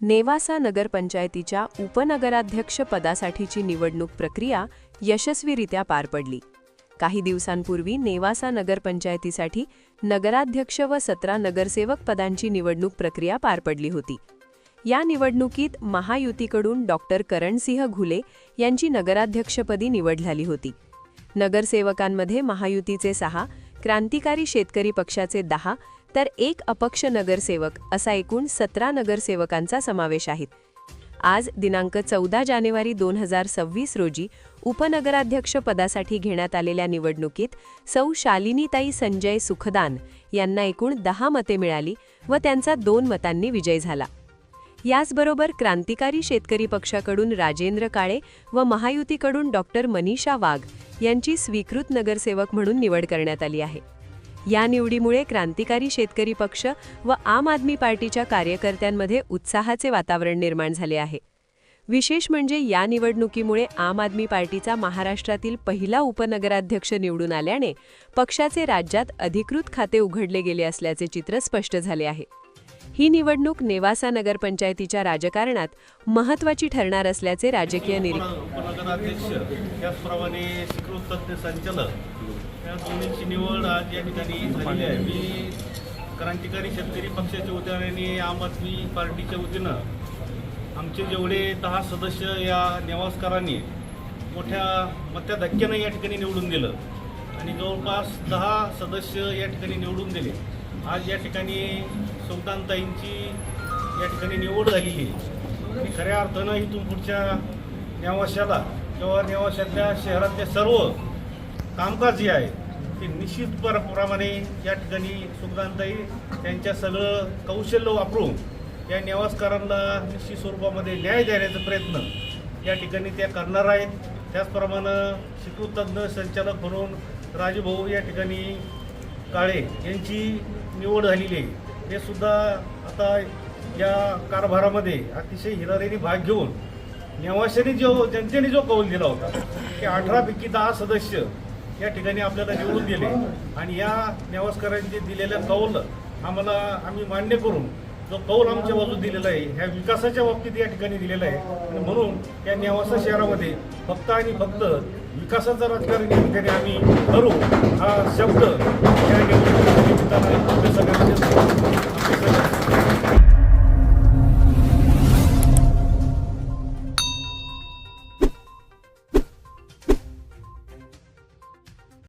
नेवासा नगरपंचायतीच्या उपनगराध्यक्ष पदासाठीची निवडणूक प्रक्रिया यशस्वीरित्या पार पडली। काही दिवसांपूर्वी नेवासा नगरपंचायतीसाठी नगराध्यक्ष व 17 नगरसेवक पदांची निवडणूक प्रक्रिया पार पडली होती। या निवडणुकीत महायुतीकडून डॉक्टर करणसिंह घुले यांची नगराध्यक्षपदी निवड झाली होती। नगरसेवकांमध्ये महायुतीचे 6, क्रांतिकारी शेतकरी पक्षाचे 10 तर 1 अपक्ष नगरसेवक असा एकूण 17 नगरसेवकांचा समावेश आहे। आज दिनांक 14 जानेवारी 2026 रोजी उपनगराध्यक्ष पदासाठी घेण्यात आलेल्या निवडणुकीत सौ शालिनीताई संजय सुखदान यांना एकूण 10 मते मिळाली व त्यांचा 2 मतांनी विजय झाला। याचबरोबर क्रांतिकारी शेतकरी पक्षाकडून राजेंद्र काळे व महायुतीकडून डॉक्टर मनीषा वाघ यांची स्वीकृत नगरसेवक म्हणून निवड करण्यात आली आहे। या निवडीमुळे क्रांतिकारी शेतकरी पक्ष व आम आदमी पार्टीच्या कार्यकर्त्यांमध्ये उत्साहाचे वातावरण निर्माण झाले आहे। विशेष म्हणजे या निवडणुकीमुळे आम आदमी पार्टीचा महाराष्ट्रातील पहिला उपनगराध्यक्ष निवडून आल्याने पक्षाचे राज्यात अधिकृत खाते उघडले गेले असल्याचे चित्र स्पष्ट झाले आहे। ही निवडणूक नेवासा नगरपंचायतीच्या राजकारणात महत्त्वाची ठरणार असल्याचे राजकीय उपनगराध्यक्ष त्याचप्रमाणे स्वीकृत तज्ञ संचालक या दोन्हींची निवड आज या ठिकाणी झालेली आहे। मी क्रांतिकारी शेतकरी पक्षाच्या वतीने आणि आम आदमी पार्टीच्या वतीनं आमचे जेवढे 10 सदस्य या नेवासकरांनी मोठ्या मताधिक्याने या ठिकाणी निवडून दिलं आणि जवळपास 10 सदस्य या ठिकाणी निवडून दिले। आज या ठिकाणी सुखदानताईंची या ठिकाणी निवड झालेली आहे आणि खऱ्या अर्थानं इथून पुढच्या नेवाशाला किंवा नेवाशातल्या शहरातल्या सर्व कामकाज जे आहे ते निश्चितप्रमाणे या ठिकाणी सुखदानताई त्यांच्या सगळं कौशल्य वापरून या नेवासकरांना निश्चित स्वरूपामध्ये न्याय देण्याचा प्रयत्न या ठिकाणी त्या करणार आहेत। त्याचप्रमाणे स्वीकृत तज्ञ संचालक म्हणून राजूभाऊ या ठिकाणी काळे यांची निवड झालेली आहे। हे सुद्धा आता या कारभारामध्ये अतिशय हिरारीने भाग घेऊन नेवाशाने जनतेने जो कौल दिला होता ते 18 पैकी 10 सदस्य या ठिकाणी आपल्याला निवडून दिले आणि या नेवासकरांचे दिलेल्या कौल आम्ही मान्य करून जो कौल आमच्या बाजूत दिलेला आहे ह्या विकासाच्या बाबतीत या ठिकाणी दिलेला आहे आणि म्हणून या नेवासा शहरामध्ये फक्त आणि फक्त विकासाचं राजकारण या ठिकाणी आम्ही करू हा शब्द या निवडणुकीच्या निमित्तानं आपल्या सगळ्यांना